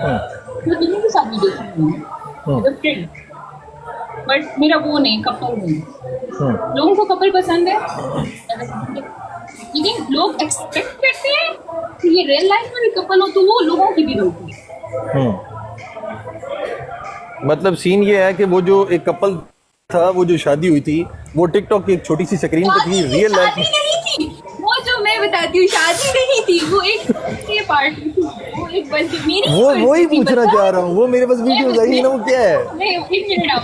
मैं दोनों की शादी देखी है फ्रेंड, बट मेरा वो नहीं, कपल नहीं। लोगों को कपल पसंद है, लेकिन लोग एक्सपेक्ट करते हैं कि ये रियल लाइफ में भी कपल हो, तो वो लोगों की भी गलती है। मतलब सीन ये है कि वो जो एक कपल था, वो जो शादी हुई थी, वो टिकटॉक की एक छोटी सी स्क्रीन पे थी, रियल लाइफ शादी में नहीं थी वो, जो मैं बताती हूँ, शादी नहीं थी वो, एक पार्टी थी वो, एक बर्थडे मेरी वो वही थी, पूछना चाह रहा हूँ, वो मेरे पास वीडियोस आई है ना, वो क्या है? नहीं, एक मिनट आप,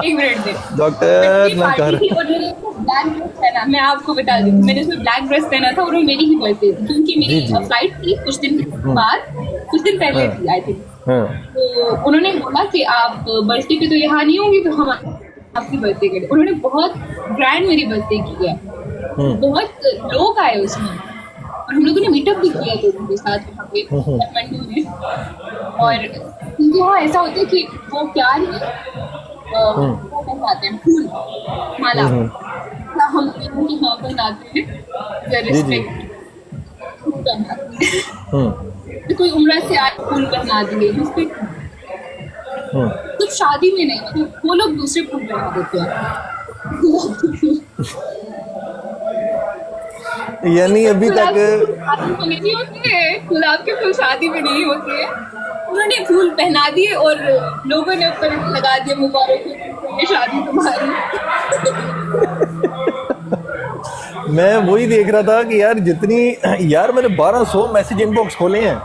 एक मिनट दे। डॉक्टर ना पार्टी कर। थी और मैंने ब्लैक ड्रेस पहना, मैं आपको बता दूँ, मैंने उसमें ब्लैक ड्रेस पहना था और वो मेरी ही बर्थडे थी, क्योंकि जी मेरी जी। फ्लाइट थी कुछ दिन बाद, कुछ दिन पहले हाँ थी आई थिंक। हाँ। तो उन्होंने बोला कि आप बर्थडे पे तो यहाँ नहीं होंगी, तो हम आपकी बर्थडे करें। उन्होंने बहुत ग्रैंड मेरी बर्थडे की है, बहुत लोग आए उसमें, और हम लोगों ने मीटअप भी किया लोगों के साथ वहाँ पे काठमांडू में। और क्योंकि वहाँ ऐसा होता है कि वो प्यार में वो पहनाते हैं फूल माला, हम लोगों के यहाँ पहनाते हैं जी जी। रिस्पेक्ट, फूल पहनाते हैं। तो कोई उम्र से आए फूल पहना दिए रिस्पेक्ट, तो शादी में नहीं, मतलब वो लोग दूसरे फूल पहना देते हैं। यानी अभी गुलाब के फूल तक शादी में नहीं होते हैं, गुलाब के फूल शादी में नहीं होते हैं। उन्होंने फूल पहना दिए और लोगों ने ऊपर लगा दिए मुबारक हो, ये शादी तुम्हारी। मैं वही देख रहा था कि यार जितनी, यार मैंने 1200 मैसेज इनबॉक्स खोले हैं,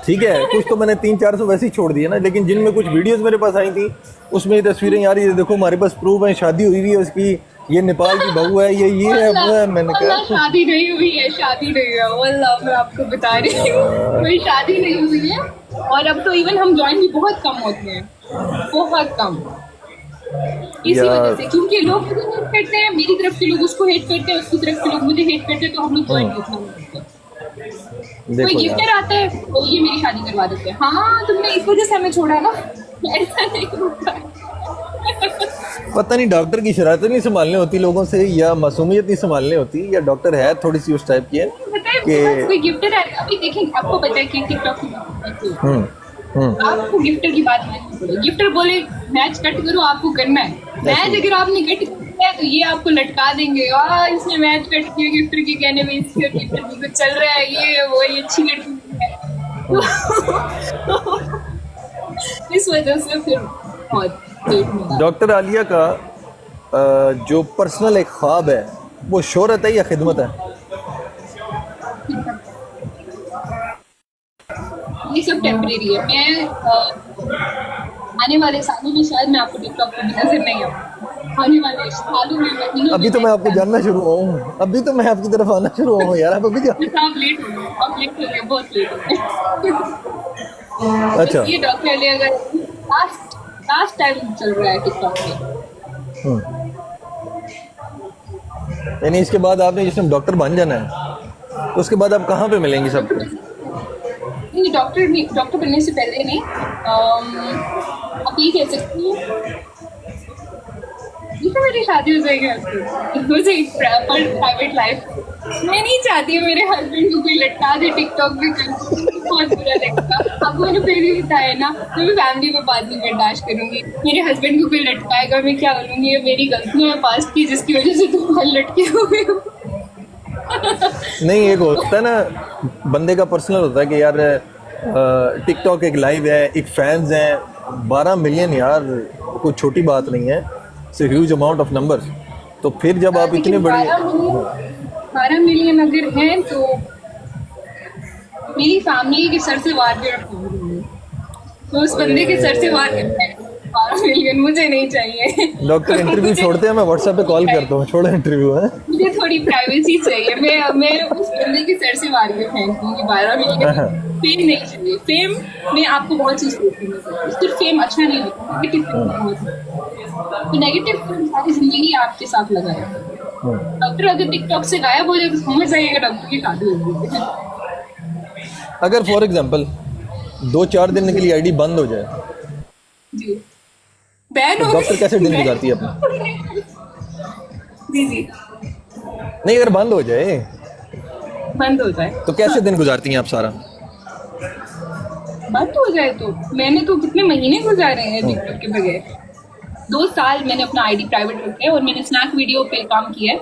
ठीक है, कुछ तो मैंने 300-400 वैसे ही छोड़ दिए ना, लेकिन जिनमें कुछ वीडियोस मेरे पास आई थी, उसमें ये तस्वीरें, यार ये देखो हमारे पास प्रूफ है, शादी हुई हुई है उसकी, ये नेपाल की बहू है, ये है वो है। मैंने वल्लाह कहा शादी नहीं हुई है, शादी नहीं है, वल्लाह मैं आपको बता रही हूँ, कोई शादी नहीं हुई है। और अब तो इवन हम ज्वाइन भी बहुत कम होते हैं, बहुत कम, इसी वजह यार से, क्योंकि लोग मुझे हेट करते हैं, मेरी तरफ के लोग उसको हेट करते हैं, उसकी तरफ के लोग मुझे हेट करते हैं, तो हम लोग ज्वाइन नहीं होते। कोई देखो गिफ्टर यार, आता है तो ये मेरी शादी करवा देते हैं, हाँ तुमने इस वजह से हमें छोड़ा ना, ऐसा नहीं होता है। पता नहीं डॉक्टर की शरारतें नहीं संभालने होती लोगों से, या मासूमियत नहीं संभालने होती, या डॉक्टर है थोड़ी सी उस टाइप की है पता है मेरे पास कि कोई गिफ्टर है, अभी देखेंगे आपको पता है कि टिकटॉक की बात है, आपको गिफ्टर की बात नहीं पड़ेगी, गिफ्टर बोले मैच कट करो, आपको करना है मैच, अगर आपने कट किया है तो ये आपको लटका देंगे, इसने मैच कट किया गिफ्टर के कहने में, इसके गिफ्टर की कुछ चल रहा है, ये वो, ये अच्छी लड़की है। इस वजह से फिर बहुत लेट मिला। डॉक्टर आलिया का जो पर्सनल एक ख्वाब है, वो शोहरत है या खिदमत है? ये सब टेम्परेरी है। मैं आने वाले सालों में शायद मैं आपको टिकटॉक पे भी नजर नहीं आऊँ, आने वाले सालों में, महीनों अभी में तो मैं आपको जानना शुरू हुआ हूँ, अभी तो मैं आपकी तरफ आना शुरू हुआ हूँ यार, आप अभी क्या? आप लेट हो गए, आप लेट हो गए, बहुत लेट हो गए। बस अच्छा। ये डॉक्टर ने अगर लास्ट लास्ट टाइम चल रहा है टिकटॉक पे। यानी इसके बाद आपने जिसमें डॉक्टर बन जाना है, तो उसके बाद आप कहाँ पे मिलेंगे सबको? नहीं, डॉक्टर बनने से पहले नहीं, आप ये कह सकती हूँ ये तो मेरी शादी हो जाएगी हस्बैंड, मुझे प्राइवेट लाइफ मैं नहीं चाहती हूँ मेरे हस्बैंड को कोई लटका दे टिकटॉक पे कर, बहुत बुरा लगता। आपको मैंने पहले भी बताया ना, मैं फैमिली में बात नहीं बर्दाश्त करूंगी, मेरे हस्बैंड को कोई लटकाएगा मैं क्या बोलूंगी, ये मेरी गलती है पास्ट की जिसकी वजह से तुम लटके हुए हो। नहीं, एक होता है ना, बंदे का पर्सनल होता है कि यार टिकटॉक एक लाइव है, एक फैंस हैं 12 मिलियन, यार कोई छोटी बात नहीं है, it's huge amount of numbers. तो फिर जब आप इतने बड़े 12 मिलियन अगर हैं तो मेरी फैमिली के सर से वार के रखूंगी, तो उस बंदे के सर से वार करना है। 12 मिलियन मुझे नहीं चाहिए। डॉक्टर इंटरव्यू छोड़ते हैं, मैं व्हाट्सएप पे कॉल करता हूँ, छोड़ो इंटरव्यू है। मुझे थोड़ी प्राइवेसी चाहिए, मैं उस बंदे के सर से मार के फेंकूंगी। 12 मिलियन फेम नहीं चाहिए, फेम में आपको बहुत चीज देखनी है, सिर्फ फेम अच्छा नहीं होता, नेगेटिव फेम बहुत, तो नेगेटिव फेम सारी जिंदगी आपके साथ लगाए। डॉक्टर अगर टिकटॉक से गायब हो जाए तो समझ जाइएगा डॉक्टर की शादी हो गई है। अगर फॉर एग्जांपल 2-4 दिन के लिए आईडी बंद हो जाए, जी बैन तो हो डॉक्टर कैसे दिन गई। गुजारती है अपना? जी जी नहीं, अगर बंद हो जाए बंद हो जाए तो कैसे दिन गुजारती हैं आप सारा? बंद हो जाए तो मैंने तो कितने महीने गुजारे हैं टिकटॉक के बगैर। 2 साल मैंने अपना आईडी प्राइवेट रखा है और मैंने स्नैक वीडियो पे काम किया है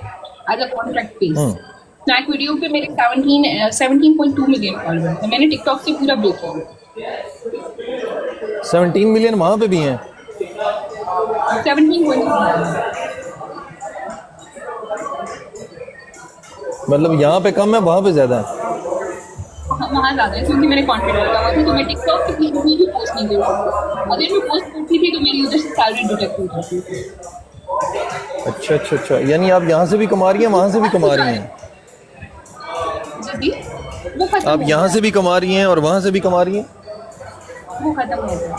as a contract base. Snack Video पे मेरे 17.2 मिलियन फॉलोअर्स है। मैंने टिकटॉक से पूरा ब्रेक किया। 17 मिलियन वहाँ पे भी हैं? 17.2 मतलब यहाँ पे कम है, वहाँ पे ज़्यादा है? वहाँ ज़्यादा है क्योंकि मैंने कॉन्टेंट लगा हुआ था, तो मैं टिकटॉक पे कहीं भी पोस्ट नहीं कर सकती। अगर मैं पोस्ट करती थी तो मेरी उधर से सैलरी डिडक्ट हो जाती थी। अच्छा अच्छा अच्छा, यानी आप यहाँ से भी कमा रही हैं, वहाँ से भी कमा रही हैं? जी, वो खत्म आप हो यहाँ गया। से भी कमा रही हैं और वहाँ से भी कमा रही हैं? वो खत्म हो गया।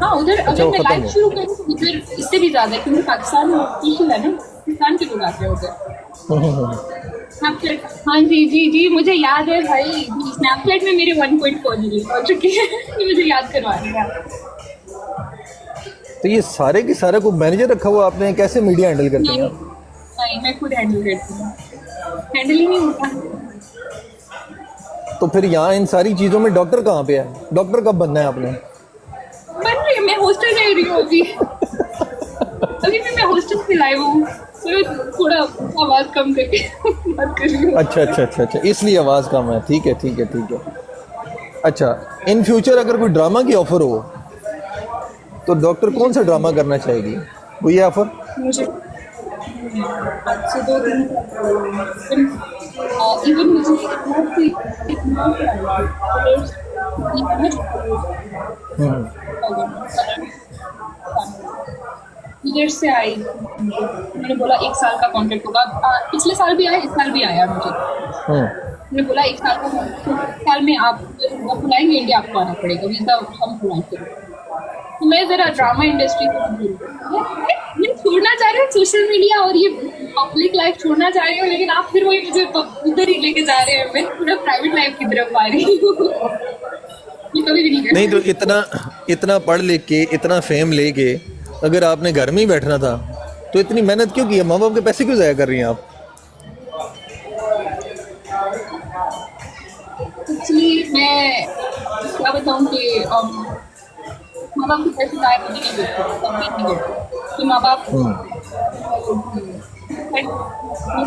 हाँ, उधर अच्छा, अगर वो मैं खत्म लाइव हो। शुरू करूँ तो उधर इससे भी ज़्यादा है क्योंकि पाकिस्तान में ऑफिशियल है ना, पाकिस्तान के लोग आते हैं उधर। स्नैपचैट, हाँ जी जी जी, मुझे याद है भाई। स्नैपचैट में मेरे 1.4 मिलियन हो चुके हैं। मुझे याद करवा दिया। तो ये सारे के सारे को मैनेजर रखा हुआ आपने, कैसे मीडिया हैंडल करती नहीं हैं आप? नहीं, मैं खुद हैंडल करती हूँ। हैंडल ही नहीं होता। तो फिर यहाँ इन सारी चीज़ों में डॉक्टर कहाँ पे है? डॉक्टर कब बनना है आपने? बन रही, मैं हॉस्टल जा रही हूँ अभी। अभी भी मैं हॉस्टल से लाइव हूँ, तो थोड़ा आवाज़ कम करके बात कर रही हूँ। अच्छा अच्छा अच्छा अच्छा, इसलिए आवाज़ कम है। ठीक है ठीक है ठीक है। अच्छा, इन फ्यूचर अगर कोई ड्रामा की ऑफर हो तो डॉक्टर कौन सा ड्रामा करना चाहेगी? वो ये ऑफर? मुझे आज से 2 दिन इवन मुझे इधर से आई। मैंने बोला 1 साल का कॉन्ट्रैक्ट होगा। पिछले साल भी आया, इस साल भी आया मुझे। मैंने बोला 1 साल का कॉन्ट्रैक्ट, 1 साल में आप बुलाएंगे इंडिया, आपको आना पड़ेगा, वीजा हम प्रोवाइड करेंगे। तो मैं जरा ड्रामा इंडस्ट्री को मैं छोड़ना चाह रही हूँ, सोशल मीडिया और ये पब्लिक लाइफ छोड़ना चाह रही हूँ, लेकिन आप फिर वही मुझे उधर ही लेके जा रहे हैं। मैं पूरा प्राइवेट लाइफ की तरफ आ रही हूँ। ये कभी भी नहीं कर नहीं तो इतना पढ़ लिख के, इतना फेम लेके अगर आपने घर में ही बैठना था तो इतनी मेहनत क्यों की है? माँ बाप के पैसे क्यों ज़ाया कर रही हैं आप? एक्चुअली मैं क्या बताऊँ कि माँ बाप के पैसे ज़ाया कभी नहीं करते, कभी नहीं करते। कि माँ बाप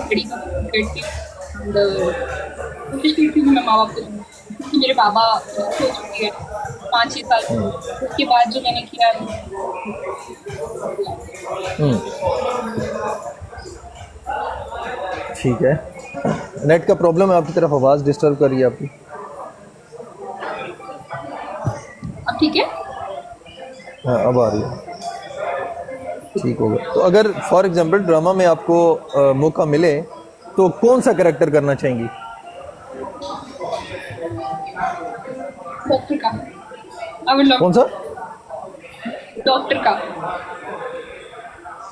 बड़ी करती कोशिश करती हूँ मैं माँ बाप को, क्योंकि मेरे बाबा हो चुकी है 5-6 साल। उसके बाद जो मैंने किया ठीक है। नेट का प्रॉब्लम है आपकी तरफ, आवाज़ डिस्टर्ब कर रही है आपकी। अब ठीक है। हाँ, अब आ रही है, ठीक हो गया। तो अगर फॉर एग्जांपल ड्रामा में आपको मौका मिले तो कौन सा कैरेक्टर करना चाहेंगी? डॉक्टर का। आई विल लव कौन सा? डॉक्टर का।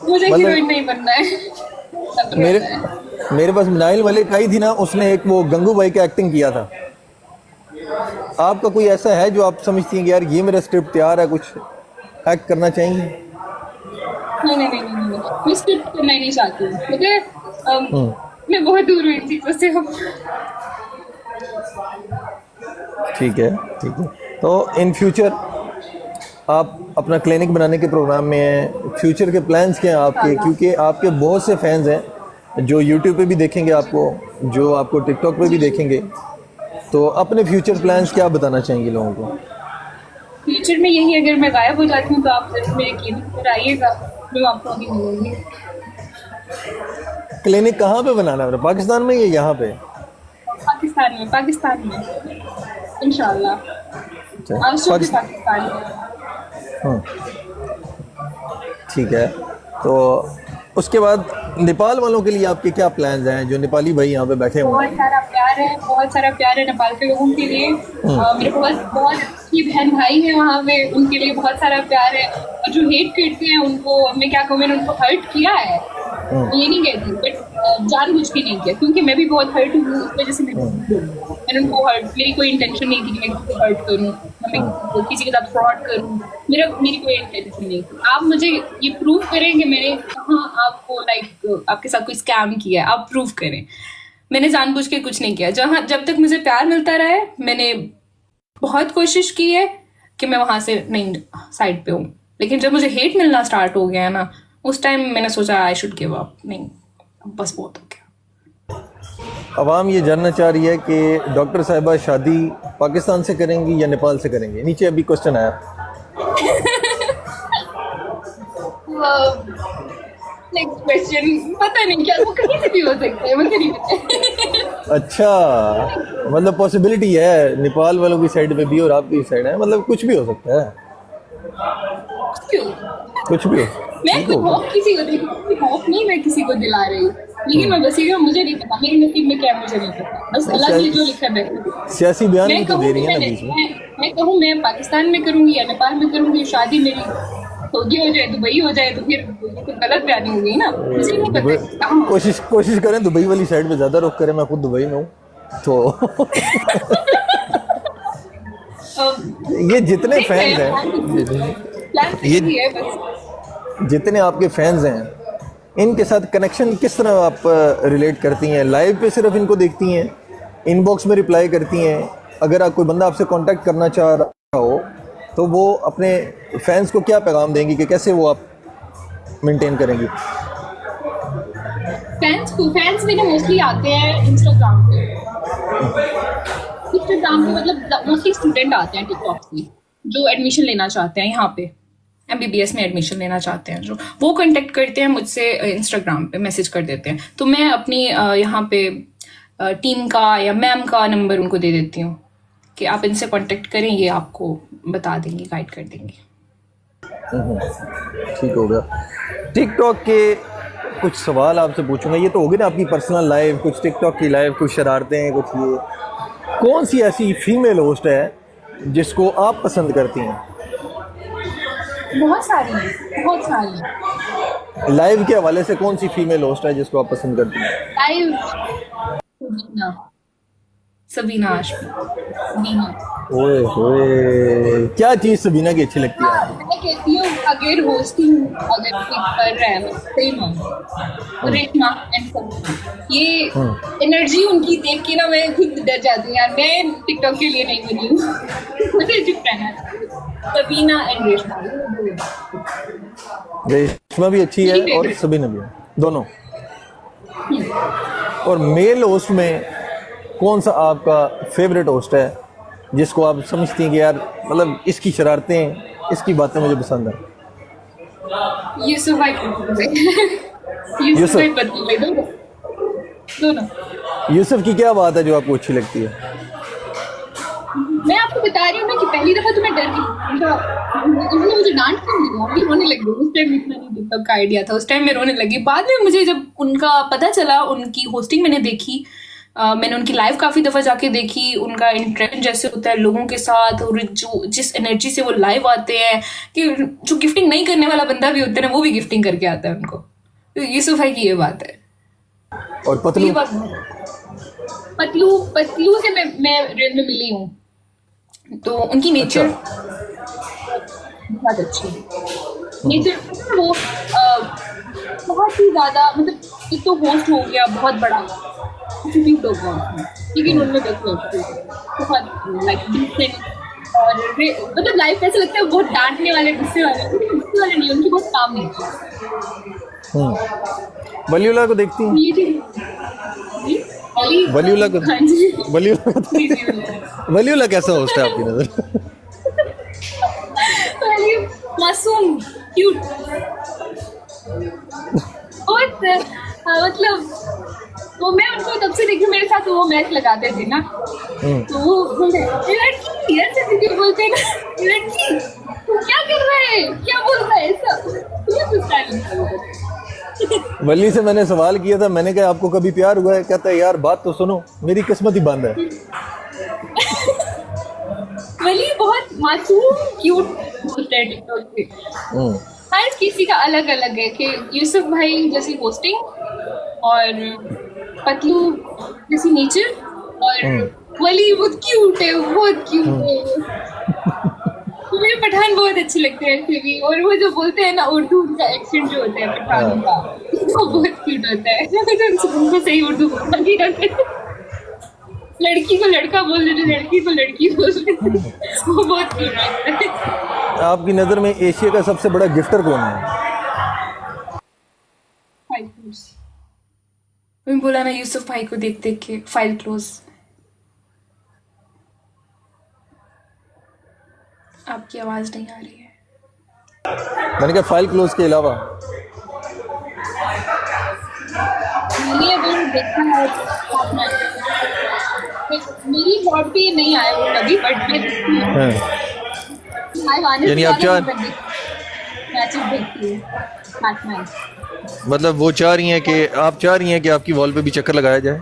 मुझे मतलब- हीरोइन नहीं बनना है, डॉक्टर मेरे बनना है। मेरे पास नाइल मलिक आई थी ना, उसने एक वो गंगूबाई की एक्टिंग किया था। आपका कोई ऐसा है जो आप समझती हैं कि यार ये मेरा स्क्रिप्ट तैयार है, कुछ एक्ट करना चाहेंगी? नहीं नहीं नहीं नहीं नहीं, मैं स्क्रिप्ट करना ही नहीं चाहती हूँ, क्योंकि मैं बहुत दूर हुई इन चीज़ों से। हम ठीक है ठीक है। तो इन फ्यूचर आप अपना क्लिनिक बनाने के प्रोग्राम में हैं, फ्यूचर के प्लान्स क्या हैं आपके? क्योंकि आपके बहुत से फैंस हैं जो यूट्यूब पे भी देखेंगे आपको, जो आपको टिकटॉक पे भी देखेंगे। तो अपने फ्यूचर प्लान्स क्या बताना चाहेंगे लोगों को? फ्यूचर में यही, अगर मैं गायब हो जाती हूँ तो आप जरूर मेरे क्लिनिक पर आइएगा, मैं आपको अभी मिलूंगी। क्लिनिक कहाँ पे बनाना है, पाकिस्तान में या यहाँ पे? पाकिस्तान में इंशाल्लाह। आज तो पाकिस्तान में। ठीक है। तो उसके बाद नेपाल वालों के लिए आपके क्या प्लान्स हैं, जो नेपाली भाई यहाँ पे बैठे हुए हैं? बहुत सारा प्यार है नेपाल के लोगों के लिए। मेरे बहुत अच्छी बहन भाई हैं वहाँ पे, उनके लिए बहुत सारा प्यार है। और जो हेट करते हैं उनको मैं क्या कहूँ, मैंने उनको हर्ट किया है, ये नहीं कहती, बट जानबूझ के नहीं किया, क्योंकि मैं भी बहुत हर्ट हूँ, उस वजह से मैंने उनको हर्ट, मेरी कोई इंटेंशन नहीं थी कि मैं किसी को हर्ट करूँ, मैं किसी के साथ फ्रॉड करूँ, मेरी कोई इंटेंशन नहीं थी। आप मुझे ये प्रूव करें कि मैंने कहाँ आपको आपके साथ कोई स्कैम किया है, आप प्रूव करें। मैंने जानबूझ के कुछ नहीं किया। जब तक मुझे प्यार मिलता रहा है, मैंने बहुत कोशिश की है कि मैं वहां से नहीं साइड पे हूँ। लेकिन जब मुझे हेट मिलना स्टार्ट हो गया ना, उस टाइम मैंने सोचा आई शुड गिव अप, नहीं अब बस बहुत हो गया। अवाम ये जानना चाह रही है कि डॉक्टर साहिबा शादी पाकिस्तान से करेंगी या नेपाल से करेंगे? नीचे अभी क्वेश्चन आया। नेक्स्ट क्वेश्चन, पता नहीं क्या, वो कहीं से भी हो सकता है, मुझे नहीं पता। अच्छा, मतलब पॉसिबिलिटी है नेपाल वालों की साइड पे भी और आपकी साइड है, मतलब कुछ भी हो सकता है। कुछ भी हो। मैं कोई होप किसी को नहीं, होप नहीं मैं किसी को दिला रही हूँ, लेकिन मैं बस ये मुझे नहीं पता मेरे नसीब में क्या है, मुझे नहीं पता, बस अल्लाह ने जो लिखा है मैं सियासी बयान भी तो कहूँ दे रही है ना मैं, बीच में। मैं कहूँ मैं पाकिस्तान में करूँगी या नेपाल में करूँगी शादी, मेरी सऊदी हो जाए, दुबई हो जाए, तो फिर तो गलत बयानी हो गई ना, मुझे नहीं पता। कोशिश करें दुबई वाली साइड पे ज़्यादा रुख करें, मैं खुद दुबई में हूँ तो ये जितने फैंस हैं, ये जितने आपके फैंस हैं, इनके साथ कनेक्शन किस तरह आप रिलेट करती हैं? लाइव पे सिर्फ इनको देखती हैं, इनबॉक्स में रिप्लाई करती हैं? अगर कोई बंदा आपसे कांटेक्ट करना चाह रहा हो तो वो अपने फैंस को क्या पैगाम देंगी कि कैसे वो आप मेंटेन करेंगी? फैंस मेरे मोस्टली आते हैं इंस्टाग्राम पे, मतलब मोस्टली स्टूडेंट आते हैं टिकटॉक से जो एडमिशन लेना चाहते हैं, यहाँ पे MBBS में एडमिशन लेना चाहते हैं, जो वो कांटेक्ट करते हैं मुझसे इंस्टाग्राम पे, मैसेज कर देते हैं, तो मैं अपनी यहाँ पे टीम का या मैम का नंबर उनको दे देती हूँ कि आप इनसे कांटेक्ट करें, ये आपको बता देंगे, गाइड कर देंगे। ठीक हो गया। टिकटॉक के कुछ सवाल आपसे पूछूंगा, ये तो होगी ना आपकी पर्सनल लाइफ, कुछ टिकटॉक की लाइफ, कुछ शरारतें, कुछ ये। कौन सी ऐसी फीमेल होस्ट है जिसको आप पसंद करती हैं? बहुत सारी। लाइव के हवाले से कौन सी फीमेल होस्ट है जिसको आप पसंद करती हैं? लाइव सबीना आशमी। ओए होए, क्या चीज़ सबीना की अच्छी लगती है आपको? मैं कहती हूँ अगर होस्टिंग अगर कोई कर रहा है सही रेशमा एंड सबीना, ये एनर्जी उनकी देख के ना मैं खुद डर जाती हूँ यार, मैं टिकटॉक के लिए नहीं बनी हूँ, मुझे चुप रहना है। सबीना एंड रेशमा, रेशमा भी अच्छी है और सबीना भी है, दोनों। और मेल होस्ट में कौन सा आपका फेवरेट होस्ट है जिसको आप समझती हैं कि यार मतलब इसकी शरारतें, इसकी बातें मुझे पसंद है? यूसुफ भाई दोनों। यूसुफ की क्या बात है जो आपको अच्छी लगती है? मैं आपको बता रही हूँ ना कि पहली दफा तो मैं डर गई, उन्होंने मुझे डांट क्यों दी, अभी रोने लगी। उस टाइम इतना नहीं टिकटॉक का आइडिया था, उस टाइम मैं रोने लगी। बाद में मुझे जब उनका पता चला, उनकी होस्टिंग मैंने देखी, मैंने उनकी लाइव काफ़ी दफ़ा जाके देखी, उनका इंटरेक्शन जैसे होता है लोगों के साथ, और जो जिस एनर्जी से वो लाइव आते हैं, कि जो गिफ्टिंग नहीं करने वाला बंदा भी होता है ना, वो भी गिफ्टिंग करके आता है उनको। तो यूसुफ भाई की ये बात है। और पतलू पतलू से मैं रियल में मिली हूँ, तो उनकी नेचर बहुत अच्छी है। नेचर वो बहुत ही ज़्यादा, मतलब एक तो होस्ट हो गया बहुत बड़ा, लेकिन उनमें देखो बहुत लाइक डिसेंट, और मतलब लाइफ ऐसा लगता है बहुत डांटने वाले, गुस्से वाले नहीं, उनकी बहुत काम नहीं। वलीउल्लाह को देखती हैं? वलीउल्लाह को, वलीउल्लाह कैसा होस्ट है आपकी नजर? मासूम, क्यूट, बहुत मतलब वो, मैं उनको तब से देखी, मेरे साथ वो मैच लगाते थे ना, तो वो बोलते लड़की ऐसे दीदी बोलते हैं ना, लड़की क्या कर रहा है, क्या बोल रहा है, ऐसा। वली से मैंने सवाल किया था, मैंने कहा आपको कभी प्यार हुआ है? कहता है यार बात तो सुनो, मेरी किस्मत ही बंद है। वली बहुत मासूम क्यूट होता है टिकटॉक पे। हर किसी का अलग अलग है, कि यूसुफ भाई जैसी होस्टिंग, और पतलू जैसी नेचर, और वली बहुत क्यूट है, बहुत क्यूट है। मुझे पठान बहुत अच्छे लगते हैं ऐसे भी, और वो जो बोलते हैं ना उर्दू, उनका एक्सेंट जो होता है पठान का, वो बहुत क्यूट होता है। उनको सही उर्दू बोलना नहीं आता। लड़की को लड़का बोल रहे थे, लड़की को लड़की बोल रहे थे। वो बहुत क्यूट लगता है। आपकी नज़र में एशिया का सबसे बड़ा गिफ्टर कौन है? File close. मैं बोला ना यूसुफ भाई को देख देख के फाइल क्लोज। आपकी आवाज नहीं आ रही है। मैंने कहा फाइल क्लोज के अलावा। मैंने अगर देखा है अपना, मेरी वॉर्ड पे नहीं आया वो कभी, बट मैं देखती हूँ। यानी आप चार मैचेस देखती हूँ, मैच। मतलब वो चाह रही हैं कि आप चाह रही हैं कि आपकी वॉल पे भी चक्कर लगाया जाए?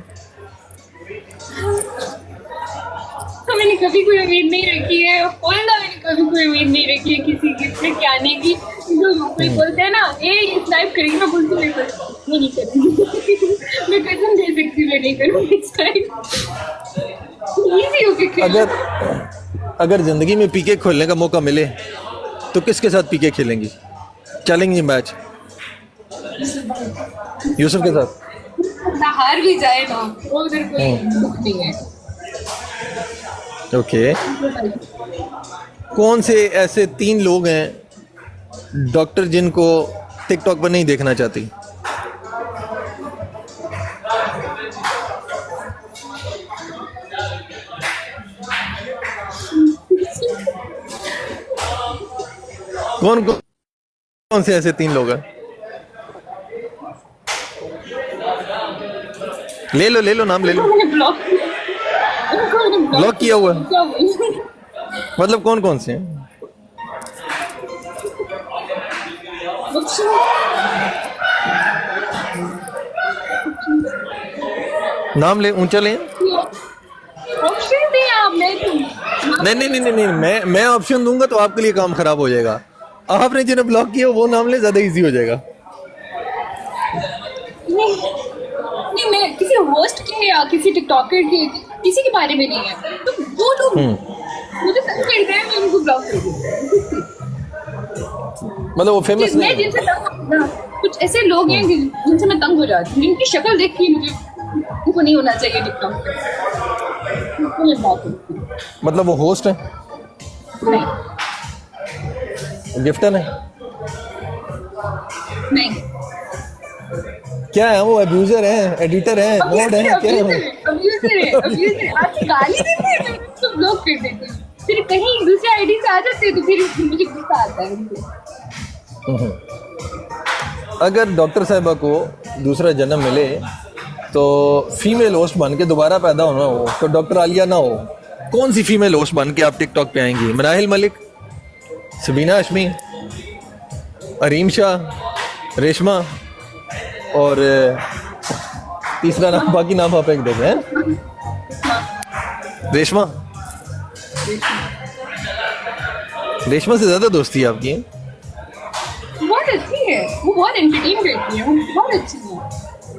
तो मैंने कभी कोई उम्मीद नहीं रखी है, बोलना मैंने कभी कोई उम्मीद नहीं रखी है किसी गिफ्ट में क्या आने की। जो कोई बोलते हैं ना ये स्नाइप करेगी, मैं बोलती मैं नहीं करूँगी। मैं कसम दे सकती हूँ मैं नहीं करूँगी इस टाइम। इजी हो गया। अगर जिंदगी में पीके खोलने का मौका मिले तो किसके साथ पीके खेलेंगी? चैलेंजिंग मैच यूसुफ के साथ। हार भी जाए ना वो उधर कोई दुख नहीं है। ओके कौन से ऐसे 3 लोग हैं डॉक्टर जिनको टिकटॉक पर नहीं देखना चाहती? कौन से ऐसे 3 लोग हैं? ले लो नाम ले लो। ब्लॉक किया हुआ है? मतलब कौन से हैं? नाम ले, ऊंचा ले। ऑप्शन दिए आपने। नहीं, मैं ऑप्शन दूंगा तो आपके लिए काम खराब हो जाएगा। आपने जिन्हें ब्लॉक किया वो नाम ले, ज्यादा इजी हो जाएगा। नहीं मैं किसी होस्ट के या किसी टिकटॉकर के किसी के बारे में नहीं है, तो वो लोग मुझे तंग करते हैं, मैं उनको ब्लॉक कर दूँ। मतलब वो फेमस मैं नहीं है। जिनसे तंग, कुछ ऐसे लोग हैं जिनसे मैं तंग हो जाती हूँ, जिनकी शक्ल देख के मुझे उनको नहीं होना चाहिए टिकटॉक पे, उनको मैं ब्लॉक करती हूँ। मतलब वो होस्ट है, नहीं गिफ्टर है, नहीं क्या है वो? अब्यूजर है, एडिटर है, मोड है, क्या है वो? अब्यूजर आपकी गाली देते हैं मैं उसको ब्लॉक कर देती हूँ, फिर कहीं दूसरे आईडी से आ जाते हैं तो फिर मुझे गुस्सा आता है उनको। अगर डॉक्टर साहिबा को दूसरा जन्म मिले तो फीमेल होस्ट बन के दोबारा पैदा होना हो तो डॉक्टर आलिया ना हो, कौन सी फीमेल होस्ट बन के आप टिकटॉक पे आएंगी? मनाहिल मलिक, सबीना हाशमी, अरीम शाह, रेशमा और तीसरा नाम, बाकी नाम आप एक देखें हैं? रेशमा से ज्यादा दोस्ती है आपकी? बहुत अच्छी है वो, बहुत एंटरटेन करती है वो, बहुत अच्छी है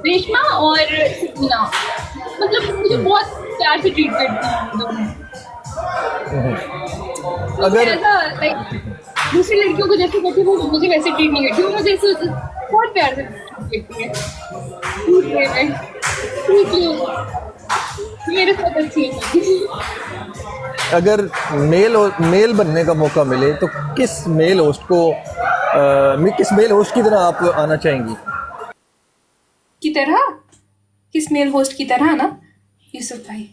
रेशमा और सबीना। मतलब मुझे बहुत प्यार से ट्रीट करती है दोनों। अगर ऐसा लाइक दूसरी लड़कियों को जैसे करती है वो मुझे वैसे ट्रीट नहीं करती, वो मुझे ऐसे बहुत प्यार से ट्रीट करती है। मेरे साथ अच्छी है। अगर मेल बनने का मौका मिले तो किस मेल होस्ट की तरह आप आना चाहेंगी? किस मेल होस्ट की तरह ना? यूसुफ भाई।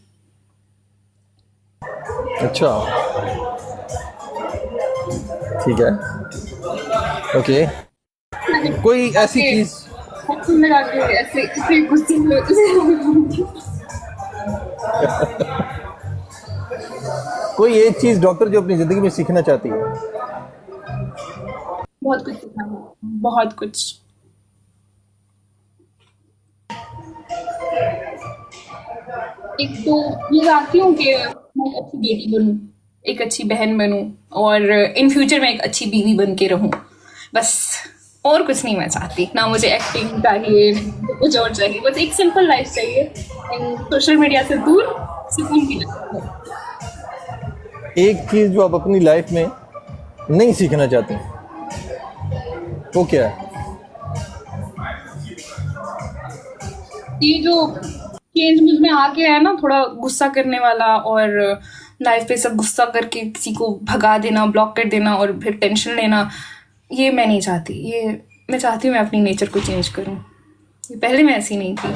अच्छा ठीक है, ओके। कोई ऐसी चीज लगा के ऐसे गुस्से में कोई एक चीज डॉक्टर जो अपनी जिंदगी में सीखना चाहती है? बहुत कुछ सीखा, बहुत कुछ। एक तो ये चाहती हूँ कि मैं एक अच्छी बेटी बनूँ, एक अच्छी बहन बनूँ और इन फ्यूचर में एक अच्छी बीवी बन के रहूँ, बस। और कुछ नहीं मैं चाहती, ना मुझे एक्टिंग चाहिए कुछ और चाहिए, बस एक सिंपल लाइफ चाहिए सोशल मीडिया से दूर, सुकून की लाइफ। एक चीज जो आप अपनी लाइफ में नहीं सीखना चाहती वो क्या है? ये जो चेंज मुझ में आ गया है ना, थोड़ा गुस्सा करने वाला, और लाइफ पे सब गुस्सा करके किसी को भगा देना, ब्लॉक कर देना और फिर टेंशन लेना, ये मैं नहीं चाहती। ये मैं चाहती हूँ मैं अपनी नेचर को चेंज करूँ। ये पहले मैं ऐसी नहीं थी।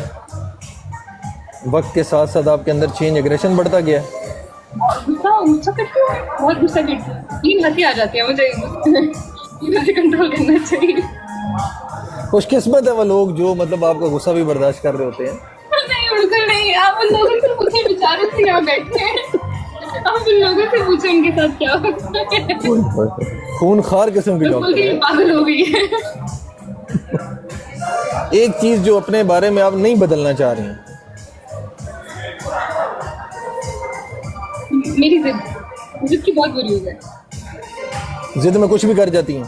वक्त के साथ साथ आपके अंदर चेंज, एग्रेशन बढ़ता गया? गुस्सा गुस्सा करती हूँ, बहुत गुस्सा करती हूँ, तीन हंसी आ जाती है मुझे। मुझे कंट्रोल करना चाहिए। खुशकिस्मत है वो लोग जो मतलब आपका गुस्सा भी बर्दाश्त कर रहे होते हैं। नहीं बिल्कुल नहीं, आप उन लोगों से पूछे, बेचारे से यहाँ बैठे हैं, आप उन लोगों से पूछे उनके साथ क्या होता है। खूनखार किस्म की डॉक्टर है। पागल हो गई है। एक चीज जो अपने बारे में आप नहीं बदलना चाह रही हैं? मेरी जिद की बहुत बुरी हो गई। जिद में कुछ भी कर जाती हैं?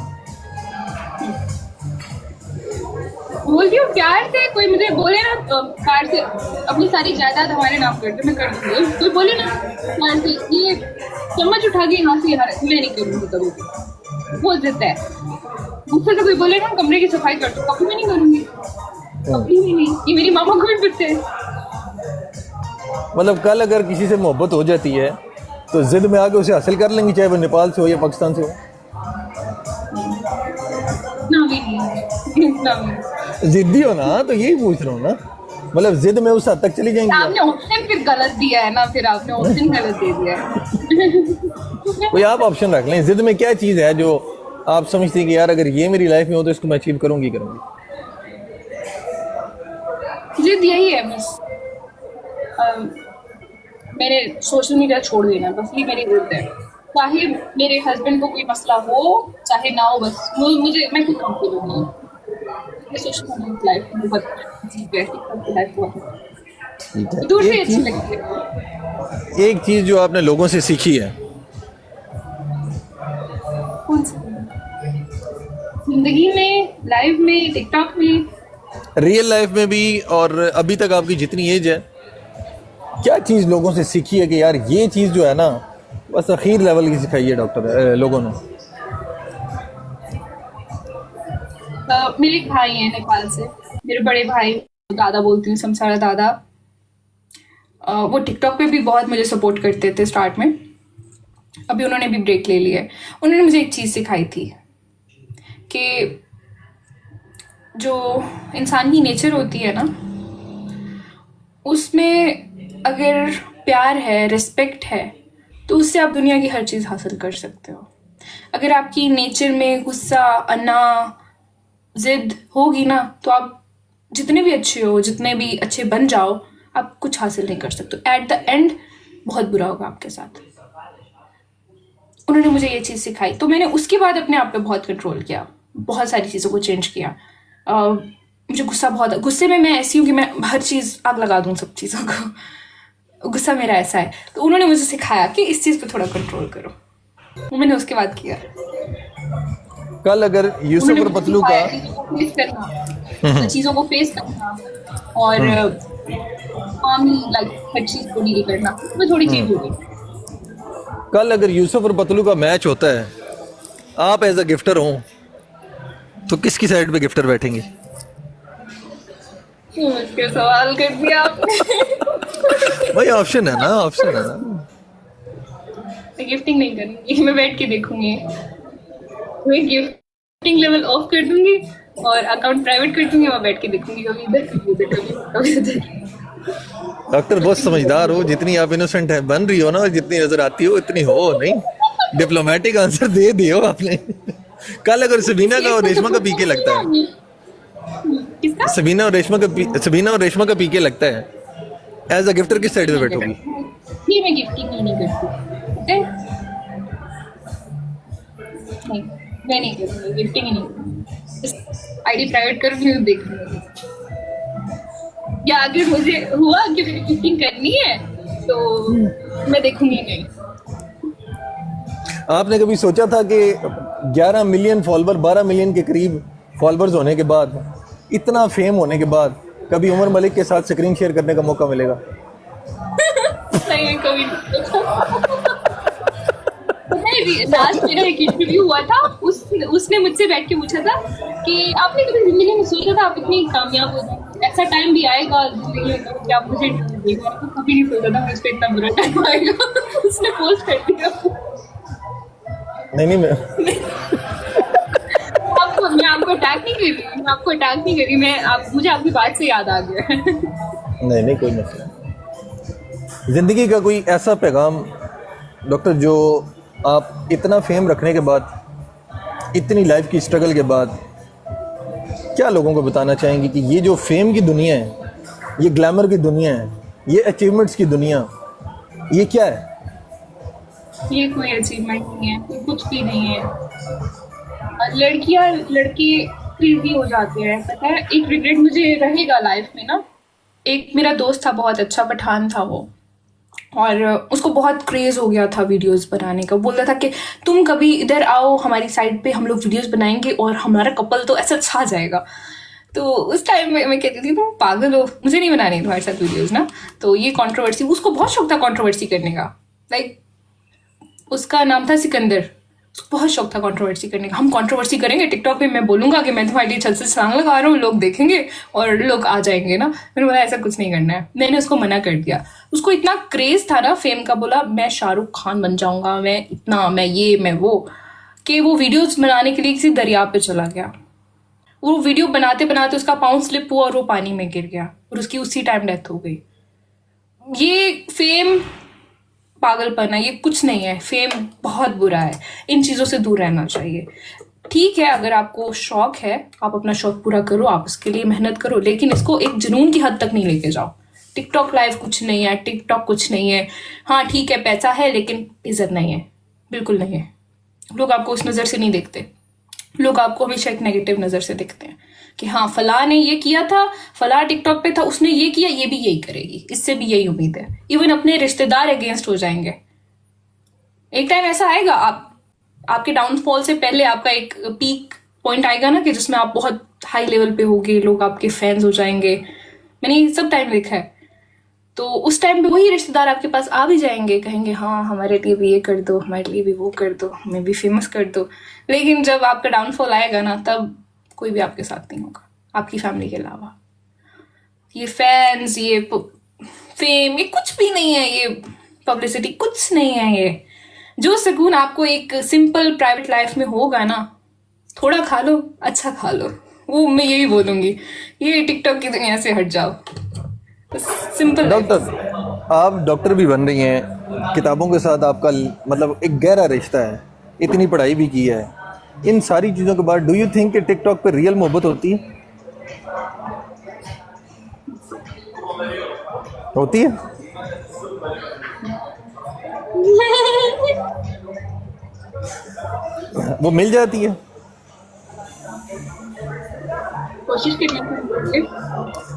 बोलती हूँ प्यार से, कोई मुझे बोले ना प्यार से अपनी सारी जायदाद हमारे नाम कर दे, मैं कर दूंगी। कोई बोले ना प्यार से ये चम्मच उठा के यहाँ से यहाँ, मैं नहीं करूँगी कभी भी। वो जिद है। मुझसे तो कोई बोले ना कमरे की सफाई कर दो, कभी मैं नहीं करूँगी, कभी भी नहीं। ये मेरी मामा को भी पता है। मतलब कल अगर किसी से मोहब्बत हो जाती है तो जिद में आके उसे हासिल कर लेंगी, चाहे वो नेपाल से हो या पाकिस्तान से हो? ना भी नहीं, ना भी। जिद्दी हो ना, तो यही पूछ रहा हूँ ना, मतलब जिद में उस हद तक चली जाएंगी। आपने ऑप्शन फिर गलत दिया है ना, फिर आपने ऑप्शन गलत दे दिया है। कोई आप ऑप्शन रख लें। जिद में क्या चीज़ है जो आप समझती हैं कि यार अगर ये मेरी लाइफ में हो तो इसको मैं अचीव करूँगी? जिद यही है बस, मैंने सोशल मीडिया छोड़ देना, बस ये मेरी जिद है। चाहे मेरे हस्बैंड को कोई मसला हो चाहे ना हो, बस मुझे, मैं खुद कंफर्टेबल हूँ। सोशल मीडिया लाइफ बहुत अजीब है, लाइफ बहुत दूर से अच्छी लगती है। एक चीज़ जो आपने लोगों से सीखी है? कौन सी? जिंदगी में, लाइफ में, टिकटॉक में, रियल लाइफ में भी, और अभी तक आपकी जितनी एज है, क्या चीज़ लोगों से सीखी है कि यार ये चीज़ जो है ना बस आखिर लेवल की सिखाई है डॉक्टर लोगों ने? मेरे एक भाई हैं नेपाल से, मेरे बड़े भाई, दादा बोलती हूँ, समसारा दादा। वो टिकटॉक पे भी बहुत मुझे सपोर्ट करते थे स्टार्ट में, अभी उन्होंने भी ब्रेक ले लिया है। उन्होंने मुझे एक चीज़ सिखाई थी कि जो इंसान की नेचर होती है ना, उसमें अगर प्यार है, रिस्पेक्ट है, तो उससे आप दुनिया की हर चीज़ हासिल कर सकते हो। अगर आपकी नेचर में गुस्सा, अना, जिद होगी ना, तो आप जितने भी अच्छे हो, जितने भी अच्छे बन जाओ, आप कुछ हासिल नहीं कर सकते। एट द एंड बहुत बुरा होगा आपके साथ। उन्होंने मुझे ये चीज़ सिखाई, तो मैंने उसके बाद अपने आप पे बहुत कंट्रोल किया, बहुत सारी चीज़ों को चेंज किया। मुझे गुस्से में मैं ऐसी हूँ कि मैं हर चीज़ आग लगा दूँ, सब चीज़ों को। गुस्सा मेरा ऐसा है। तो उन्होंने मुझे सिखाया कि इस चीज़ पे थोड़ा कंट्रोल करो, वो मैंने उसके बाद किया। कल अगर यूसुफ और पतलू का चीज़ों को फेस करना और हर चीज़ को डील करना, वो थोड़ी चेंज हो गई। कल अगर यूसुफ और पतलू का मैच होता है, आप एज अ गिफ्टर हो, तो किसकी साइड पे गिफ्टर बैठेंगे? मुश्किल सवाल कर दिया आपने। भाई ऑप्शन है ना, ऑप्शन है ना। मैं गिफ्टिंग नहीं करूंगी, मैं बैठ के देखूंगी। मैं गिफ्टिंग लेवल ऑफ कर दूंगी और अकाउंट प्राइवेट कर दूंगी, वहाँ बैठ के देखूंगी, कभी इधर कभी उधर कभी उधर। डॉक्टर बहुत समझदार हो, जितनी आप इनोसेंट है बन रही हो ना, और जितनी नजर आती हो इतनी हो नहीं। डिप्लोमेटिक आंसर दे दियो आपने। कल अगर सबीना का और रेशमा का पीके लगता है, किसका? सबीना और रेशमा का पीके लगता है, एज अ गिफ्टर किस साइड पे बैठोगी? नहीं, मैं गिफ्टिंग नहीं करती। नहीं, मैं नहीं करूँगी, गिफ्टिंग ही नहीं करूँगी। आईडी प्राइवेट करूँगी तो देख लूँगी, या अगर मुझे हुआ कि मुझे गिफ्टिंग करनी है तो मैं देखूंगी नहीं। आपने कभी सोचा था कि 11 मिलियन फॉलोवर, 12 मिलियन के करीब फॉलोअर्स होने के बाद, इतना फेम होने के बाद, कभी उमर मलिक के साथ स्क्रीन शेयर करने का मौका मिलेगा? नहीं, कभी नहीं। लास्ट मेरा एक इंटरव्यू हुआ था, उसने मुझसे बैठ के पूछा था कि आपने कभी जिंदगी में सोचा था आप इतनी कामयाब हो जाएंगे? ऐसा टाइम भी आएगा जिंदगी में कि आप मुझे देगा। मैंने कभी नहीं सोचा था मुझ पे इतना बुरा टाइम आएगा। उसने पोस्ट कर दिया। नहीं मैं मैं आपको अटैक नहीं कर रही, मैं आपको अटैक नहीं कर रही, मुझे आपकी बात से याद आ गया। नहीं कोई मसला नहीं। ज़िंदगी का कोई ऐसा पैगाम डॉक्टर जो आप इतना फेम रखने के बाद, इतनी लाइफ की स्ट्रगल के बाद, क्या लोगों को बताना चाहेंगे कि ये जो फेम की दुनिया है, ये ग्लैमर की दुनिया है, ये अचीवमेंट्स की दुनिया, ये क्या है? ये कोई अचीवमेंट नहीं है, ये कुछ भी नहीं है। लड़कियां लड़के क्रेजी हो जाते हैं, पता है। एक रिग्रेट मुझे रहेगा लाइफ में ना, एक मेरा दोस्त था, बहुत अच्छा पठान था वो, और उसको बहुत क्रेज हो गया था वीडियोस बनाने का। बोलता था कि तुम कभी इधर आओ हमारी साइड पे, हम लोग वीडियोस बनाएंगे और हमारा कपल तो ऐसा छा जाएगा। तो उस टाइम में मैं कहती थी तुम पागल हो, मुझे नहीं बनानी है तुम्हारे साथ वीडियोस ना। तो ये कंट्रोवर्सी, उसको बहुत शौक था कंट्रोवर्सी करने का। लाइक उसका नाम था सिकंदर, उसको बहुत शौक था कंट्रोवर्सी करने का। हम कंट्रोवर्सी करेंगे टिकटॉक पे, मैं बोलूंगा कि मैं तुम्हारे लिए छत से छलांग लगा रहा हूँ, लोग देखेंगे और लोग आ जाएंगे ना। मैंने बोला ऐसा कुछ नहीं करना है, मैंने उसको मना कर दिया। उसको इतना क्रेज था ना फेम का, बोला मैं शाहरुख खान बन जाऊंगा, मैं इतना, मैं ये मैं वो, कि वो वीडियोज बनाने के लिए किसी दरिया पे चला गया। वो वीडियो बनाते बनाते उसका पाँव स्लिप हुआ और वो पानी में गिर गया और उसकी उसी टाइम डेथ हो गई। ये फेम पागलपन है, ये कुछ नहीं है। फेम बहुत बुरा है, इन चीज़ों से दूर रहना चाहिए। ठीक है, अगर आपको शौक है, आप अपना शौक पूरा करो, आप उसके लिए मेहनत करो, लेकिन इसको एक जुनून की हद तक नहीं लेके जाओ। टिकटॉक लाइव कुछ नहीं है, टिकटॉक कुछ नहीं है। हाँ ठीक है, पैसा है लेकिन इज्जत नहीं है, बिल्कुल नहीं है। लोग आपको उस नज़र से नहीं देखते, लोग आपको हमेशा एक नेगेटिव नज़र से देखते हैं कि हाँ फला ने ये किया था, फला टिकटॉक पे था, उसने ये किया, ये भी यही करेगी, इससे भी यही उम्मीद है। इवन अपने रिश्तेदार अगेंस्ट हो जाएंगे। एक टाइम ऐसा आएगा, आपके डाउनफॉल से पहले आपका एक पीक पॉइंट आएगा ना, कि जिसमें आप बहुत हाई लेवल पे होगे, लोग आपके फैंस हो जाएंगे। मैंने ये सब टाइम देखा है। तो उस टाइम पे वही रिश्तेदार आपके पास आ भी जाएंगे, कहेंगे हाँ हमारे लिए भी ये कर दो, हमारे लिए भी वो कर दो, हमें भी फेमस कर दो। लेकिन जब आपका डाउनफॉल आएगा ना, तब कोई भी आपके साथ नहीं होगा, आपकी फैमिली के अलावा। ये फैंस, ये फेम, ये कुछ भी नहीं है, ये पब्लिसिटी कुछ नहीं है। ये जो सुकून आपको एक सिंपल प्राइवेट लाइफ में होगा ना, थोड़ा खा लो, अच्छा खा लो, वो मैं यही बोलूंगी। ये टिकटॉक की दुनिया से हट जाओ, सिंपल। डॉक्टर, आप डॉक्टर भी बन रही हैं, किताबों के साथ आपका मतलब एक गहरा रिश्ता है, इतनी पढ़ाई भी की है। इन सारी चीज़ों के बाद डू यू थिंक कि टिकटॉक पे रियल मोहब्बत होती है? होती है? वो मिल जाती है? कोशिश करनी।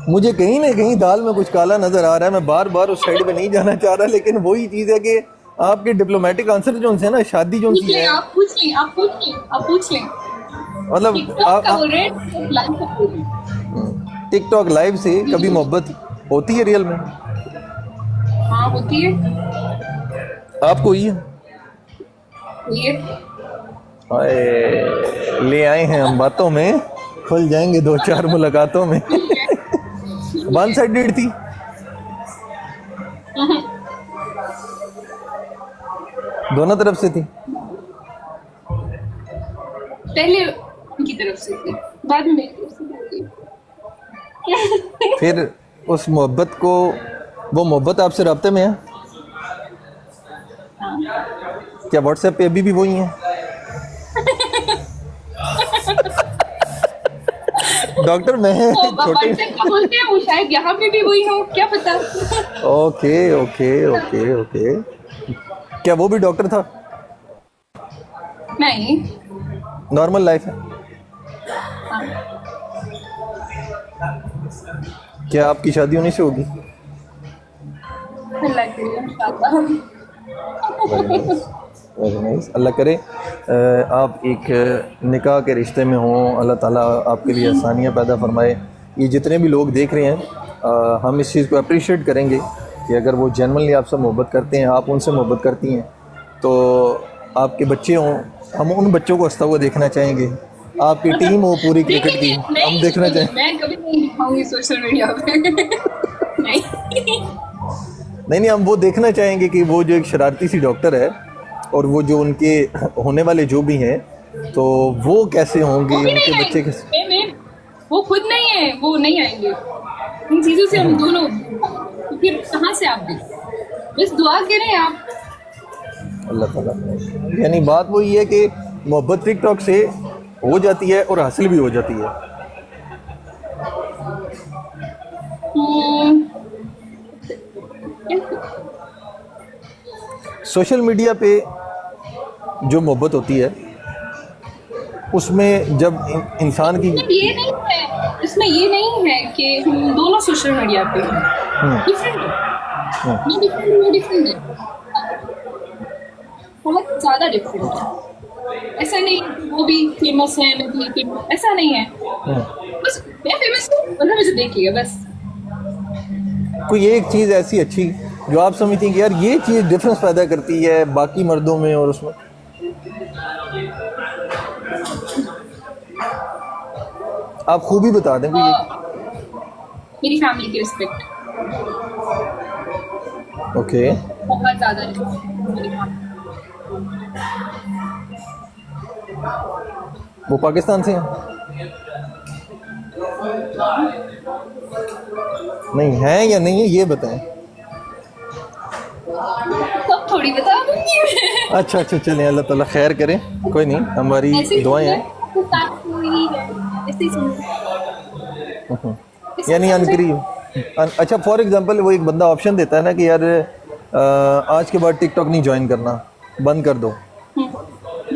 मुझे कहीं ना कहीं दाल में कुछ काला नजर आ रहा है। मैं बार बार उस साइड पे नहीं जाना चाह रहा, लेकिन वही चीज़ है कि आपके डिप्लोमेटिक आंसर जो है ना, शादी जो सी है, आप पूछ लें। मतलब टिकटॉक लाइव से कभी मोहब्बत होती है रियल में? हाँ होती है। आपको ही है? ले आए हैं हम बातों में, खुल जाएंगे दो चार मुलाकातों में। वन साइडेड थी? दोनों तरफ से थी? पहले उनकी तरफ से थी, बाद में मेरी तरफ से थी। फिर उस मोहब्बत को, वो मोहब्बत आपसे राब्ते में है? हाँ। क्या व्हाट्सएप पे अभी भी वही है? डॉक्टर मैं छोटे बोलते हैं, वो शायद यहाँ पे भी वही हो, क्या पता। Okay okay okay okay. क्या वो भी डॉक्टर था? नहीं, नॉर्मल लाइफ है। हाँ। क्या आपकी शादी होने से होगी? अल्लाह के लिए इंशाअल्लाह। Very nice. अल्लाह करे आप एक निकाह के रिश्ते में हों, अल्लाह ताला आपके लिए आसानियाँ पैदा फरमाए। ये जितने भी लोग देख रहे हैं, हम इस चीज़ को अप्रिशिएट करेंगे कि अगर वो जेन्युइनली आपसे मोहब्बत करते हैं, आप उनसे मोहब्बत करती हैं, तो आपके बच्चे हों, हम उन बच्चों को हंसता हुआ देखना चाहेंगे। आपकी टीम हो पूरी क्रिकेट की, हम देखना चाहेंगे। मैं कभी नहीं दिखाऊंगी सोशल मीडिया पे। नहीं। नहीं, हम वो देखना चाहेंगे कि वो जो एक शरारती सी डॉक्टर है और वो जो उनके होने वाले जो भी हैं, तो वो कैसे होंगे, वो भी उनके नहीं बच्चे आएंगे। कैसे। वो खुद नहीं है, वो नहीं आएंगे। इन चीजों से हम दोनों, तो फिर कहाँ से आप दें? बस दुआ करें आप। अल्लाह ताला। यानी बात वही है कि मोहब्बत टिकटॉक से हो जाती है और हासिल भी हो जाती है। हम्म, सोशल मीडिया पे जो मोहब्बत होती है उसमें जब इंसान की इसमें ये नहीं है कि हम दोनों सोशल मीडिया पे हैं। डिफरेंट है, ये डिफरेंट है, वो डिफरेंट है, बहुत ज़्यादा डिफरेंट है। ऐसा नहीं कि वो भी फेमस है, मैं भी फेमस, ऐसा नहीं है। बस मैं फेमस हूँ, मतलब मुझे देखिए बस। कोई एक चीज़ ऐसी अच्छी जो आप समझती हैं कि यार ये चीज़ डिफरेंस पैदा करती है बाकी मर्दों में और उसमें। आप खूबी बता दें कोई मेरी फैमिली की रिस्पेक्ट, ओके। बहुत ज़्यादा रिस्पेक्ट मेरी family। वो पाकिस्तान से हैं? नहीं है या नहीं है ये बताएं। सब थोड़ी बता दूंगी मैं। अच्छा अच्छा, चलें, अल्लाह ताला खैर करें, कोई नहीं, हमारी ऐसे ही दुआएं हैं। तो साथ में ही है, ऐसे ही समझो। यानी अनकरीब अच्छा, फॉर एग्जांपल वो एक बंदा ऑप्शन देता है ना कि यार आज के बाद टिकटॉक नहीं ज्वाइन करना, बंद कर दो,